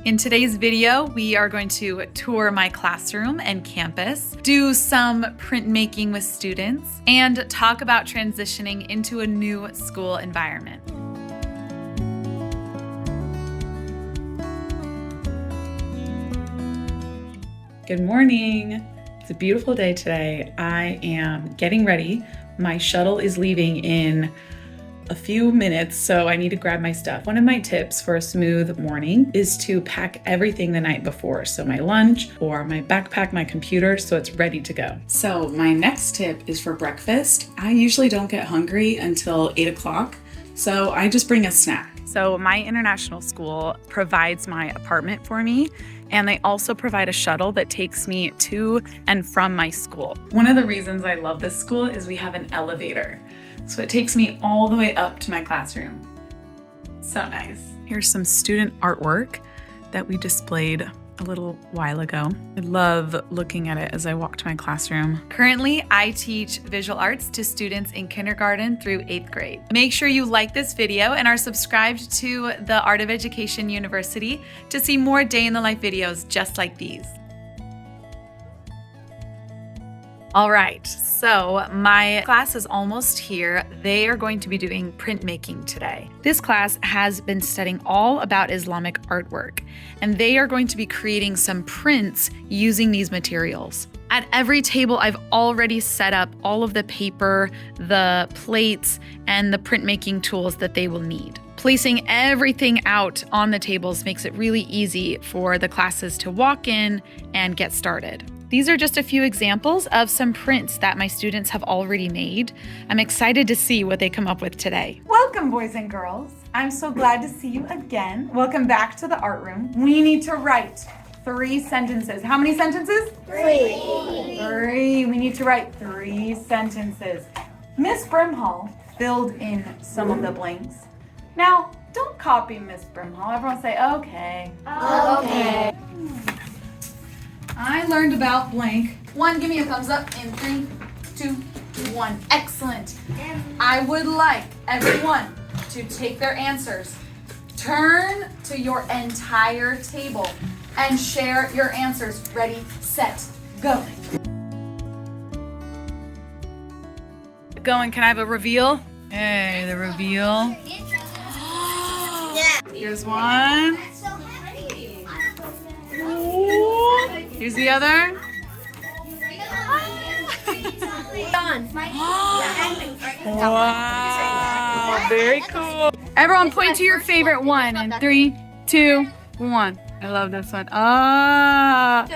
In today's video, we are going to tour my classroom and campus, do some printmaking with students, and talk about transitioning into a new school environment. Good morning. It's a beautiful day today. I am getting ready. My shuttle is leaving in a few minutes, so I need to grab my stuff. One of my tips for a smooth morning is to pack everything the night before. So my lunch or my backpack, my computer, so it's ready to go. So my next tip is for breakfast. I usually don't get hungry until 8 o'clock, so I just bring a snack. So my international school provides my apartment for me, and they also provide a shuttle that takes me to and from my school. One of the reasons I love this school is we have an elevator. So it takes me all the way up to my classroom. So nice. Here's some student artwork that we displayed a little while ago. I love looking at it as I walk to my classroom. Currently, I teach visual arts to students in kindergarten through 8th grade. Make sure you like this video and are subscribed to the Art of Education University to see more day in the life videos just like these. All right, so my class is almost here. They are going to be doing printmaking today. This class has been studying all about Islamic artwork, and they are going to be creating some prints using these materials. At every table, I've already set up all of the paper, the plates, and the printmaking tools that they will need. Placing everything out on the tables makes it really easy for the classes to walk in and get started. These are just a few examples of some prints that my students have already made. I'm excited to see what they come up with today. Welcome, boys and girls. I'm so glad to see you again. Welcome back to the art room. We need to write 3 sentences. How many sentences? 3. 3. We need to write 3 sentences. Miss Brimhall filled in some of the blanks. Now, don't copy Miss Brimhall. Everyone say, okay. Okay. I learned about blank. 1, give me a thumbs up in 3, 2, 1. Excellent. I would like everyone to take their answers, turn to your entire table, and share your answers. Ready, set, go. Going, can I have a reveal? Hey, the reveal. Here's one. Here's the other. Wow, very cool. Everyone point to your favorite one in 3, 2, 1. I love this one. Ah.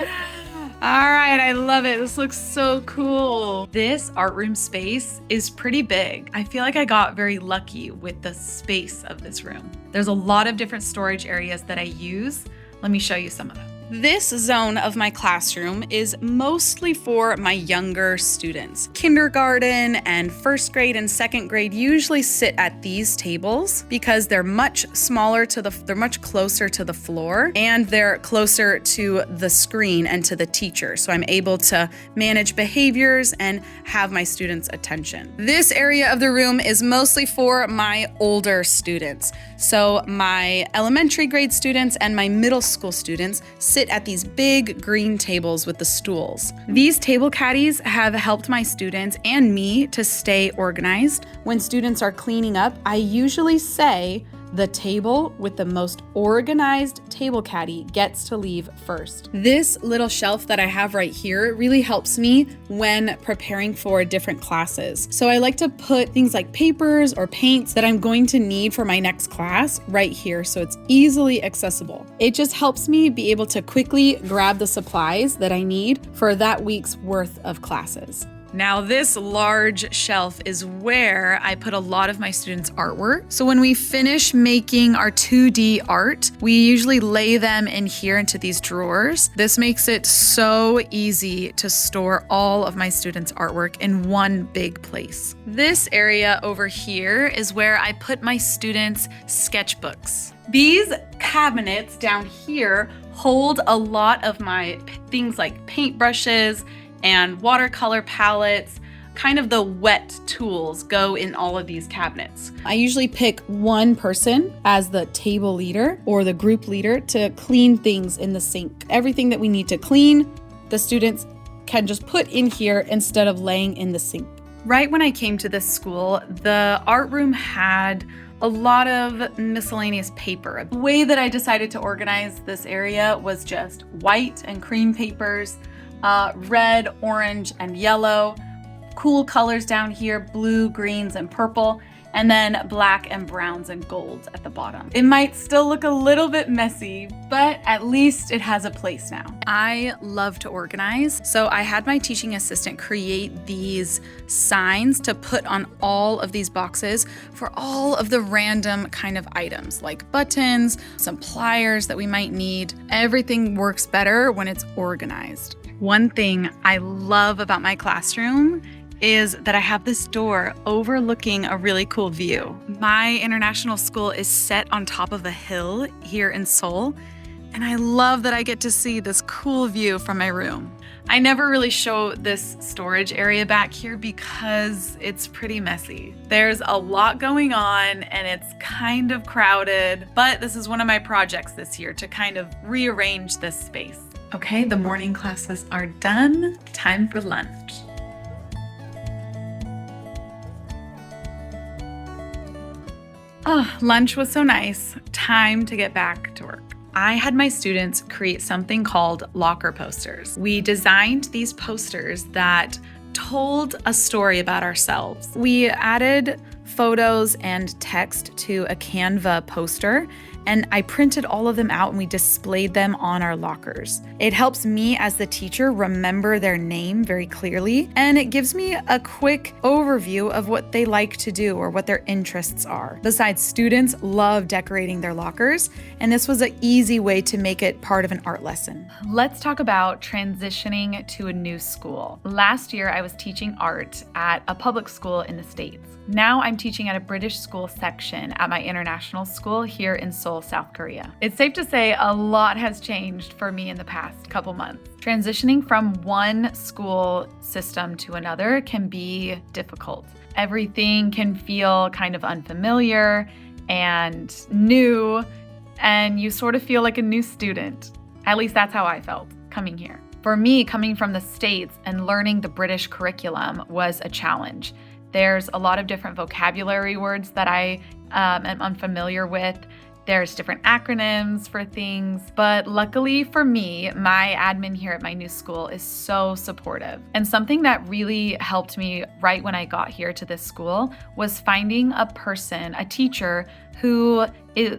All right, I love it. This looks so cool. This art room space is pretty big. I feel like I got very lucky with the space of this room. There's a lot of different storage areas that I use. Let me show you some of them. This zone of my classroom is mostly for my younger students. Kindergarten and 1st grade and 2nd grade usually sit at these tables because they're much smaller they're much closer to the floor, and they're closer to the screen and to the teacher. So I'm able to manage behaviors and have my students' attention. This area of the room is mostly for my older students. So my elementary grade students and my middle school students sit at these big green tables with the stools. These table caddies have helped my students and me to stay organized. When students are cleaning up, I usually say the table with the most organized table caddy gets to leave first. This little shelf that I have right here really helps me when preparing for different classes. So I like to put things like papers or paints that I'm going to need for my next class right here, so it's easily accessible. It just helps me be able to quickly grab the supplies that I need for that week's worth of classes. Now this large shelf is where I put a lot of my students' artwork. So when we finish making our 2D art, we usually lay them in here into these drawers. This makes it so easy to store all of my students' artwork in one big place. This area over here is where I put my students' sketchbooks. These cabinets down here hold a lot of my things like paintbrushes and watercolor palettes, kind of the wet tools go in all of these cabinets. I usually pick one person as the table leader or the group leader to clean things in the sink. Everything that we need to clean, the students can just put in here instead of laying in the sink. Right when I came to this school, the art room had a lot of miscellaneous paper. The way that I decided to organize this area was just white and cream papers, red, orange, and yellow, cool colors down here, blue, greens, and purple, and then black and browns and golds at the bottom. It might still look a little bit messy, but at least it has a place now. I love to organize, so I had my teaching assistant create these signs to put on all of these boxes for all of the random kind of items, like buttons, some pliers that we might need. Everything works better when it's organized. One thing I love about my classroom is that I have this door overlooking a really cool view. My international school is set on top of a hill here in Seoul, and I love that I get to see this cool view from my room. I never really show this storage area back here because it's pretty messy. There's a lot going on and it's kind of crowded, but this is one of my projects this year to kind of rearrange this space. Okay, the morning classes are done. Time for lunch. Oh, lunch was so nice. Time to get back to work. I had my students create something called locker posters. We designed these posters that told a story about ourselves. We added photos and text to a Canva poster, and I printed all of them out and we displayed them on our lockers. It helps me as the teacher remember their name very clearly, and it gives me a quick overview of what they like to do or what their interests are. Besides, students love decorating their lockers, and this was an easy way to make it part of an art lesson. Let's talk about transitioning to a new school. Last year, I was teaching art at a public school in the States. Now I'm teaching at a British school section at my international school here in Seoul, South Korea. It's safe to say a lot has changed for me in the past couple months. Transitioning from one school system to another can be difficult. Everything can feel kind of unfamiliar and new, and you sort of feel like a new student. At least that's how I felt coming here. For me, coming from the States and learning the British curriculum was a challenge. There's a lot of different vocabulary words that I am unfamiliar with. There's different acronyms for things, but luckily for me, my admin here at my new school is so supportive. And something that really helped me right when I got here to this school was finding a person, a teacher who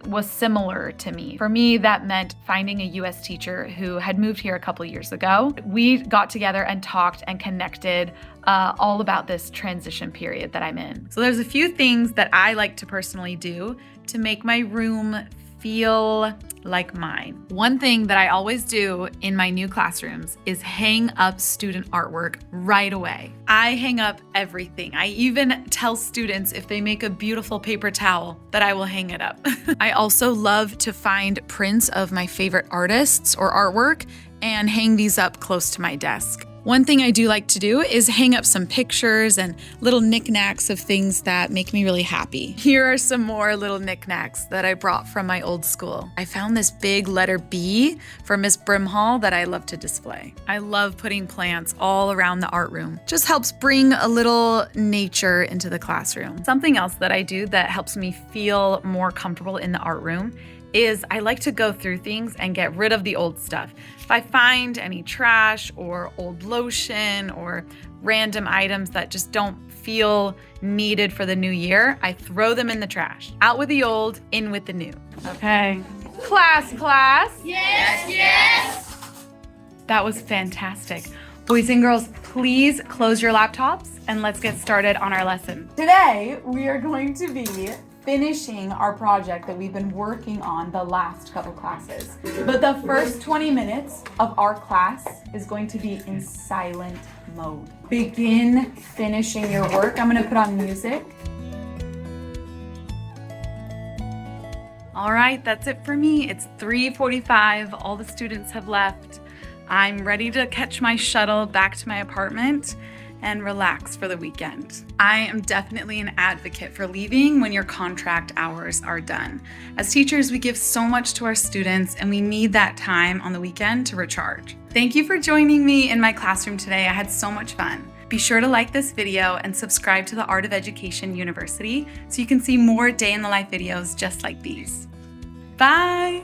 was similar to me. For me, that meant finding a US teacher who had moved here a couple years ago. We got together and talked and connected all about this transition period that I'm in. So there's a few things that I like to personally do to make my room feel like mine. One thing that I always do in my new classrooms is hang up student artwork right away. I hang up everything. I even tell students if they make a beautiful paper towel that I will hang it up. I also love to find prints of my favorite artists or artwork and hang these up close to my desk. One thing I do like to do is hang up some pictures and little knickknacks of things that make me really happy. Here are some more little knickknacks that I brought from my old school. I found this big letter B for Miss Brimhall that I love to display. I love putting plants all around the art room. Just helps bring a little nature into the classroom. Something else that I do that helps me feel more comfortable in the art room is I like to go through things and get rid of the old stuff. If I find any trash or old lotion or random items that just don't feel needed for the new year, I throw them in the trash. Out with the old, in with the new. Okay. Class. Yes. That was fantastic. Boys and girls, please close your laptops and let's get started on our lesson. Today, we are going to be finishing our project that we've been working on the last couple classes. But the first 20 minutes of our class is going to be in silent mode. Begin finishing your work. I'm gonna put on music. All right, that's it for me. It's 3:45. All the students have left. I'm ready to catch my shuttle back to my apartment and relax for the weekend. I am definitely an advocate for leaving when your contract hours are done. As teachers, we give so much to our students and we need that time on the weekend to recharge. Thank you for joining me in my classroom today. I had so much fun. Be sure to like this video and subscribe to the Art of Education University so you can see more day in the life videos just like these. Bye!